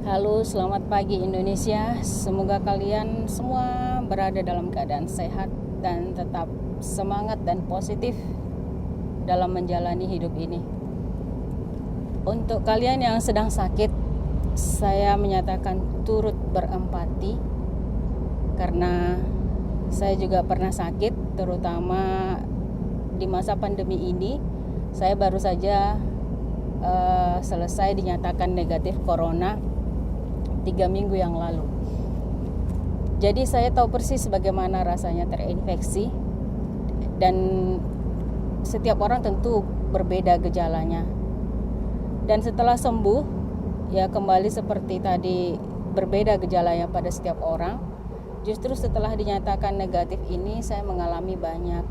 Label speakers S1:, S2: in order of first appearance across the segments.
S1: Halo, selamat pagi Indonesia. Semoga kalian semua berada dalam keadaan sehat dan tetap semangat dan positif dalam menjalani hidup ini. Untuk kalian yang sedang sakit, saya menyatakan turut berempati karena saya juga pernah sakit, terutama di masa pandemi ini. Saya baru saja selesai dinyatakan negatif corona 3 minggu yang lalu. Jadi saya tahu persis bagaimana rasanya terinfeksi, dan setiap orang tentu berbeda gejalanya. Dan setelah sembuh, ya kembali seperti tadi, berbeda gejalanya pada setiap orang. Justru setelah dinyatakan negatif ini, saya mengalami banyak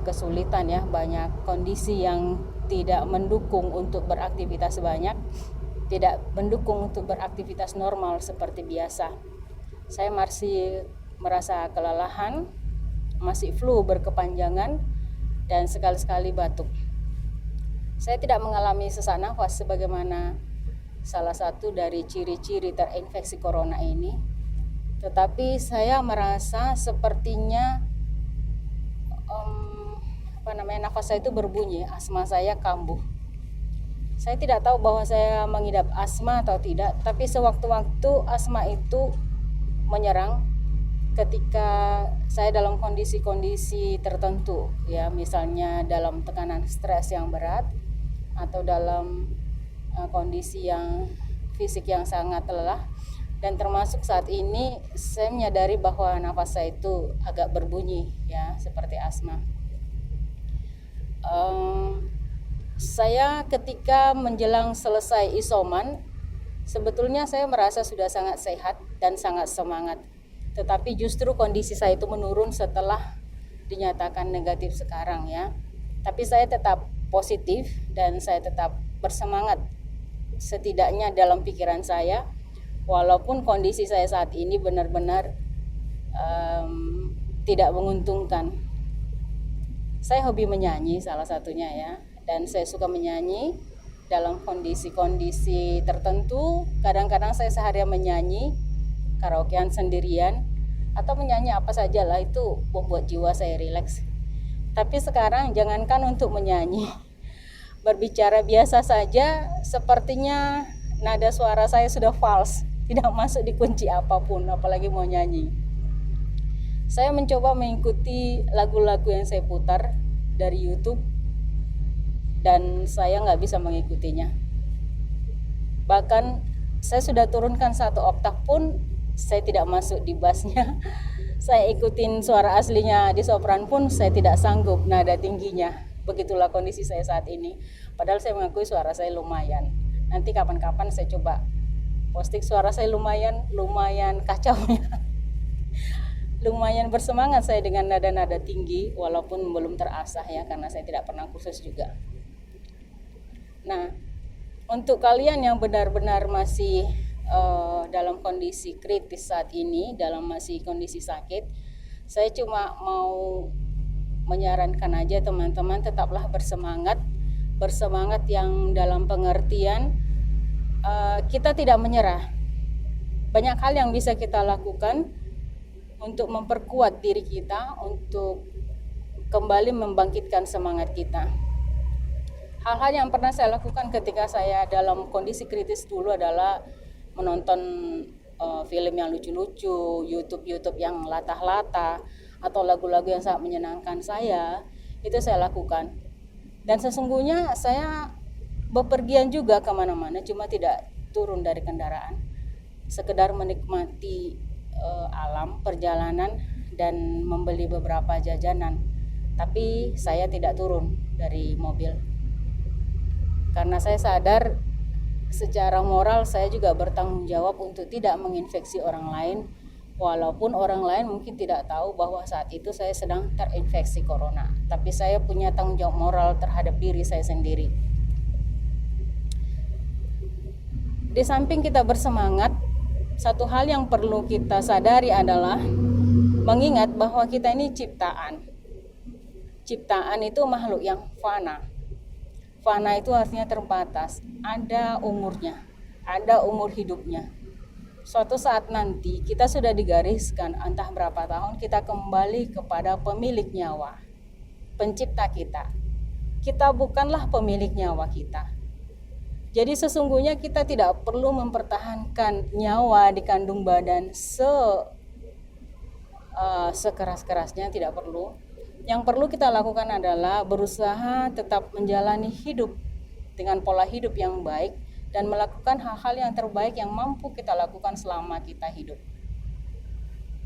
S1: kesulitan, ya, banyak kondisi yang tidak mendukung untuk beraktivitas banyak, tidak mendukung untuk beraktivitas normal seperti biasa. Saya masih merasa kelelahan, masih flu berkepanjangan, dan sekali-sekali batuk. Saya tidak mengalami sesak nafas sebagaimana salah satu dari ciri-ciri terinfeksi corona ini, tetapi saya merasa sepertinya nafas saya itu berbunyi, asma saya kambuh. Saya tidak tahu bahwa saya mengidap asma atau tidak, tapi sewaktu-waktu asma itu menyerang ketika saya dalam kondisi-kondisi tertentu, ya, misalnya dalam tekanan stres yang berat atau dalam kondisi yang fisik yang sangat lelah. Dan termasuk saat ini saya menyadari bahwa nafas saya itu agak berbunyi, ya, seperti asma. Saya ketika menjelang selesai isoman, sebetulnya saya merasa sudah sangat sehat dan sangat semangat. Tetapi justru kondisi saya itu menurun setelah dinyatakan negatif sekarang, ya. Tapi saya tetap positif dan saya tetap bersemangat, setidaknya dalam pikiran saya, walaupun kondisi saya saat ini benar-benar tidak menguntungkan. Saya hobi menyanyi salah satunya, ya. Dan saya suka menyanyi dalam kondisi-kondisi tertentu. Kadang-kadang saya seharian menyanyi karaokean sendirian atau menyanyi apa saja lah, itu membuat jiwa saya rileks. Tapi sekarang jangankan untuk menyanyi, berbicara biasa saja sepertinya nada suara saya sudah fals, tidak masuk di kunci apapun, apalagi mau nyanyi. Saya mencoba mengikuti lagu-lagu yang saya putar dari YouTube, dan saya nggak bisa mengikutinya. Bahkan saya sudah turunkan 1 oktav pun saya tidak masuk di bassnya. Saya ikutin suara aslinya di sopran pun saya tidak sanggup nada tingginya. Begitulah kondisi saya saat ini. Padahal saya mengakui suara saya lumayan. Nanti kapan-kapan saya coba posting suara saya lumayan kacau, ya. Lumayan bersemangat saya dengan nada-nada tinggi, walaupun belum terasah, ya, karena saya tidak pernah kursus juga. Nah, untuk kalian yang benar-benar masih dalam kondisi kritis saat ini, dalam masih kondisi sakit, saya cuma mau menyarankan aja teman-teman tetaplah bersemangat yang dalam pengertian kita tidak menyerah. Banyak hal yang bisa kita lakukan untuk memperkuat diri kita, untuk kembali membangkitkan semangat kita. Hal-hal yang pernah saya lakukan ketika saya dalam kondisi kritis dulu adalah menonton film yang lucu-lucu, YouTube yang latah-latah, atau lagu-lagu yang sangat menyenangkan saya. Itu saya lakukan. Dan sesungguhnya saya bepergian juga kemana-mana, cuma tidak turun dari kendaraan, sekedar menikmati alam perjalanan dan membeli beberapa jajanan. Tapi saya tidak turun dari mobil, karena saya sadar secara moral saya juga bertanggung jawab untuk tidak menginfeksi orang lain, walaupun orang lain mungkin tidak tahu bahwa saat itu saya sedang terinfeksi corona. Tapi saya punya tanggung jawab moral terhadap diri saya sendiri. Di samping kita bersemangat, satu hal yang perlu kita sadari adalah mengingat bahwa kita ini ciptaan. Ciptaan itu makhluk yang fana. Fana itu artinya terbatas, ada umurnya. ada umur hidupnya. Suatu saat nanti kita sudah digariskan entah berapa tahun, kita kembali kepada pemilik nyawa, pencipta kita. Kita bukanlah pemilik nyawa kita. Jadi sesungguhnya kita tidak perlu mempertahankan nyawa di kandung badan sekeras-kerasnya, tidak perlu. Yang perlu kita lakukan adalah berusaha tetap menjalani hidup dengan pola hidup yang baik dan melakukan hal-hal yang terbaik yang mampu kita lakukan selama kita hidup.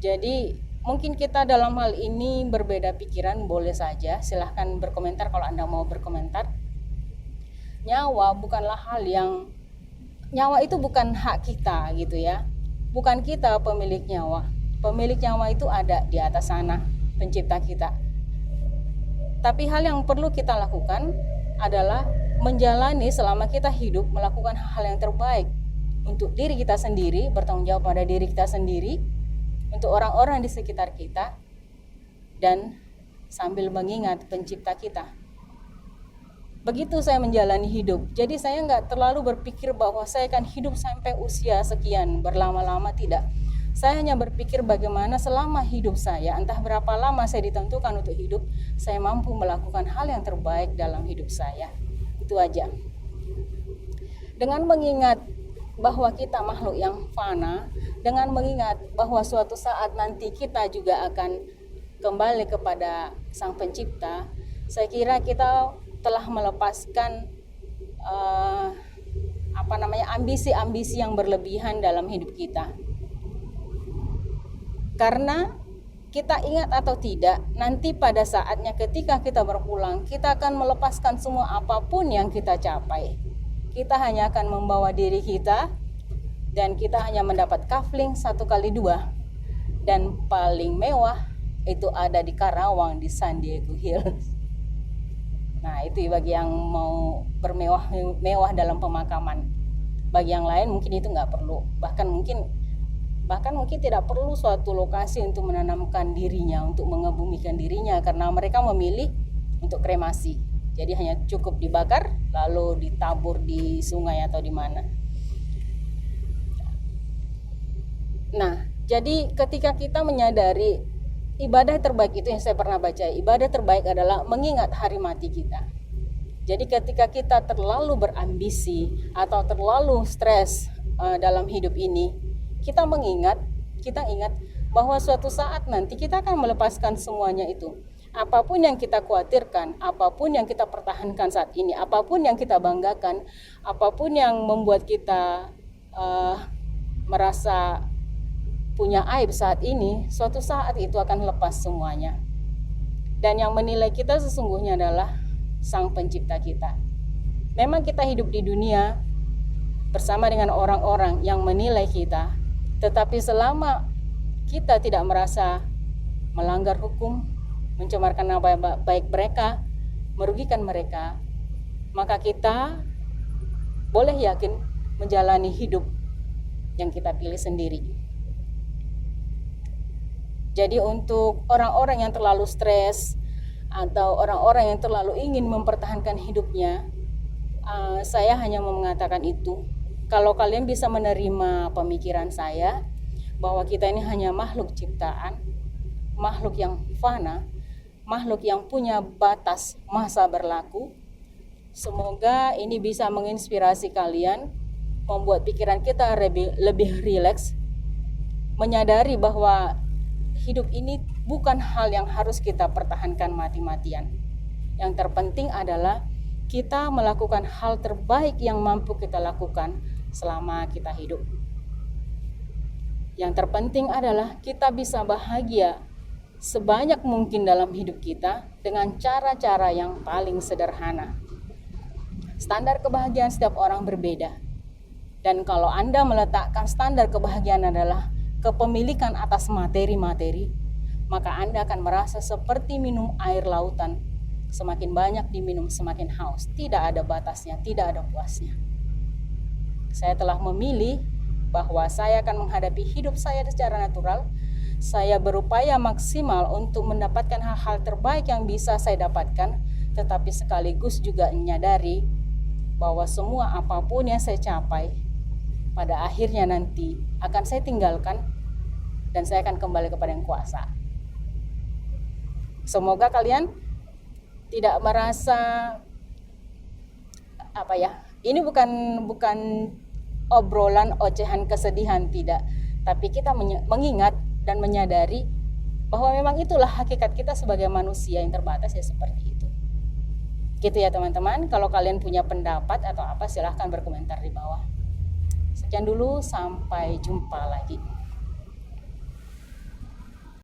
S1: Jadi mungkin kita dalam hal ini berbeda pikiran, boleh saja, silahkan berkomentar kalau Anda mau berkomentar. Nyawa itu bukan hak kita gitu ya. Bukan kita pemilik nyawa. Pemilik nyawa itu ada di atas sana, pencipta kita. Tapi hal yang perlu kita lakukan adalah menjalani selama kita hidup, melakukan hal yang terbaik untuk diri kita sendiri, bertanggung jawab pada diri kita sendiri, untuk orang-orang di sekitar kita, dan sambil mengingat pencipta kita. Begitu saya menjalani hidup. Jadi saya nggak terlalu berpikir bahwa saya akan hidup sampai usia sekian, berlama-lama, tidak. Saya hanya berpikir bagaimana selama hidup saya, entah berapa lama saya ditentukan untuk hidup, saya mampu melakukan hal yang terbaik dalam hidup saya. Itu aja. Dengan mengingat bahwa kita makhluk yang fana, dengan mengingat bahwa suatu saat nanti kita juga akan kembali kepada Sang Pencipta, saya kira kita telah melepaskan ambisi-ambisi yang berlebihan dalam hidup kita. Karena kita ingat atau tidak, nanti pada saatnya ketika kita berpulang, kita akan melepaskan semua apapun yang kita capai. Kita hanya akan membawa diri kita, dan kita hanya mendapat kafling 1x2. Dan paling mewah itu ada di Karawang, di San Diego Hills. Nah, itu bagi yang mau bermewah dalam pemakaman. Bagi yang lain mungkin itu nggak perlu. Bahkan mungkin tidak perlu suatu lokasi untuk menanamkan dirinya, untuk mengebumikan dirinya, karena mereka memilih untuk kremasi. Jadi hanya cukup dibakar lalu ditabur di sungai atau di mana. Nah, jadi ketika kita menyadari ibadah terbaik itu, yang saya pernah baca, ibadah terbaik adalah mengingat hari mati kita. Jadi ketika kita terlalu berambisi atau terlalu stres dalam hidup ini, kita ingat bahwa suatu saat nanti kita akan melepaskan semuanya itu. Apapun yang kita khawatirkan, apapun yang kita pertahankan saat ini, apapun yang kita banggakan, apapun yang membuat kita merasa punya aib saat ini, suatu saat itu akan lepas semuanya. Dan yang menilai kita sesungguhnya adalah Sang Pencipta kita. Memang kita hidup di dunia bersama dengan orang-orang yang menilai kita, tetapi selama kita tidak merasa melanggar hukum, mencemarkan nama baik mereka, merugikan mereka, maka kita boleh yakin menjalani hidup yang kita pilih sendiri. Jadi untuk orang-orang yang terlalu stres atau orang-orang yang terlalu ingin mempertahankan hidupnya, saya hanya mau mengatakan itu. Kalau kalian bisa menerima pemikiran saya bahwa kita ini hanya makhluk ciptaan, makhluk yang fana, makhluk yang punya batas masa berlaku, semoga ini bisa menginspirasi kalian, membuat pikiran kita lebih rileks, menyadari bahwa hidup ini bukan hal yang harus kita pertahankan mati-matian. Yang terpenting adalah kita melakukan hal terbaik yang mampu kita lakukan selama kita hidup. Yang terpenting adalah kita bisa bahagia sebanyak mungkin dalam hidup kita dengan cara-cara yang paling sederhana. Standar kebahagiaan setiap orang berbeda. Dan kalau Anda meletakkan standar kebahagiaan adalah kepemilikan atas materi-materi, maka Anda akan merasa seperti minum air lautan. Semakin banyak diminum, semakin haus. Tidak ada batasnya, tidak ada puasnya. Saya telah memilih bahwa saya akan menghadapi hidup saya secara natural. Saya berupaya maksimal untuk mendapatkan hal-hal terbaik yang bisa saya dapatkan, tetapi sekaligus juga menyadari bahwa semua apapun yang saya capai pada akhirnya nanti akan saya tinggalkan dan saya akan kembali kepada yang kuasa. Semoga kalian tidak merasa ini bukan obrolan ocehan kesedihan, tidak, tapi kita mengingat dan menyadari bahwa memang itulah hakikat kita sebagai manusia yang terbatas, ya seperti itu. Gitu ya teman-teman. Kalau kalian punya pendapat atau apa, silahkan berkomentar di bawah. Sekian dulu, sampai jumpa lagi.